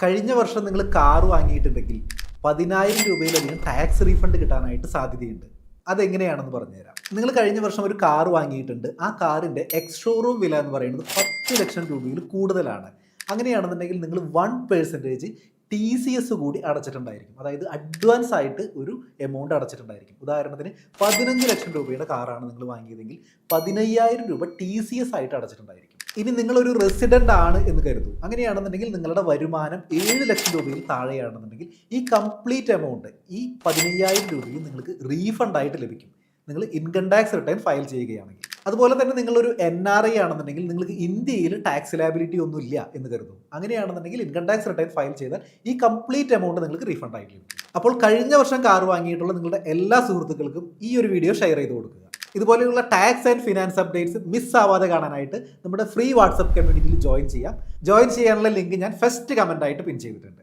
കഴിഞ്ഞ വർഷം നിങ്ങൾ കാർ വാങ്ങിയിട്ടുണ്ടെങ്കിൽ 10,000 രൂപയിലധികം ടാക്സ് റീഫണ്ട് കിട്ടാനായിട്ട് സാധ്യതയുണ്ട്. അതെങ്ങനെയാണെന്ന് പറഞ്ഞുതരാം. നിങ്ങൾ കഴിഞ്ഞ വർഷം ഒരു കാർ വാങ്ങിയിട്ടുണ്ട്. ആ കാറിൻ്റെ എക്സ് ഷോറൂം വില എന്ന് പറയുന്നത് 10 ലക്ഷം രൂപയിൽ കൂടുതലാണ്. അങ്ങനെയാണെന്നുണ്ടെങ്കിൽ നിങ്ങൾ 1% TCS കൂടി അടച്ചിട്ടുണ്ടായിരിക്കും. അതായത് അഡ്വാൻസ് ആയിട്ട് ഒരു എമൗണ്ട് അടച്ചിട്ടുണ്ടായിരിക്കും. ഉദാഹരണത്തിന് 15 ലക്ഷം രൂപയുടെ കാറാണ് നിങ്ങൾ വാങ്ങിയതെങ്കിൽ 15,000 രൂപ TCS ആയിട്ട് അടച്ചിട്ടുണ്ടായിരിക്കും. ഇനി നിങ്ങളൊരു റെസിഡൻ്റ് ആണ് എന്ന് കരുതൂ. അങ്ങനെയാണെന്നുണ്ടെങ്കിൽ നിങ്ങളുടെ വരുമാനം 7 ലക്ഷം രൂപയിൽ താഴെയാണെന്നുണ്ടെങ്കിൽ ഈ കംപ്ലീറ്റ് എമൗണ്ട്, ഈ 15,000 രൂപയും നിങ്ങൾക്ക് റീഫണ്ടായിട്ട് ലഭിക്കും, നിങ്ങൾ ഇൻകം ടാക്സ് റിട്ടേൺ ഫയൽ ചെയ്യുകയാണെങ്കിൽ. അതുപോലെ തന്നെ നിങ്ങളൊരു NRI ആണെന്നുണ്ടെങ്കിൽ നിങ്ങൾക്ക് ഇന്ത്യയിൽ ടാക്സ് ലാബിലിറ്റി ഒന്നും ഇല്ല എന്ന് കരുതും. അങ്ങനെയാണെന്നുണ്ടെങ്കിൽ ഇൻകം ടാക്സ് റിട്ടേൺ ഫയൽ ചെയ്താൽ ഈ കംപ്ലീറ്റ് എമൗണ്ട് നിങ്ങൾക്ക് റീഫണ്ട് ആയിട്ട് ലഭിക്കും. അപ്പോൾ കഴിഞ്ഞ വർഷം കാർ വാങ്ങിയിട്ടുള്ള നിങ്ങളുടെ എല്ലാ സുഹൃത്തുക്കൾക്കും ഈ ഒരു വീഡിയോ ഷെയർ ചെയ്ത് കൊടുക്കുക. ഇതുപോലെയുള്ള tax and finance updates miss ആവാതെ കാണാനായിട്ട് നമ്മുടെ ഫ്രീ വാട്സപ്പ് കമ്മ്യൂണിറ്റിയിൽ ജോയിൻ ചെയ്യാം. ജോയിൻ ചെയ്യാനുള്ള ലിങ്ക് ഞാൻ ഫസ്റ്റ് കമൻ്റ് ആയിട്ട് പിൻ ചെയ്തിട്ടുണ്ട്.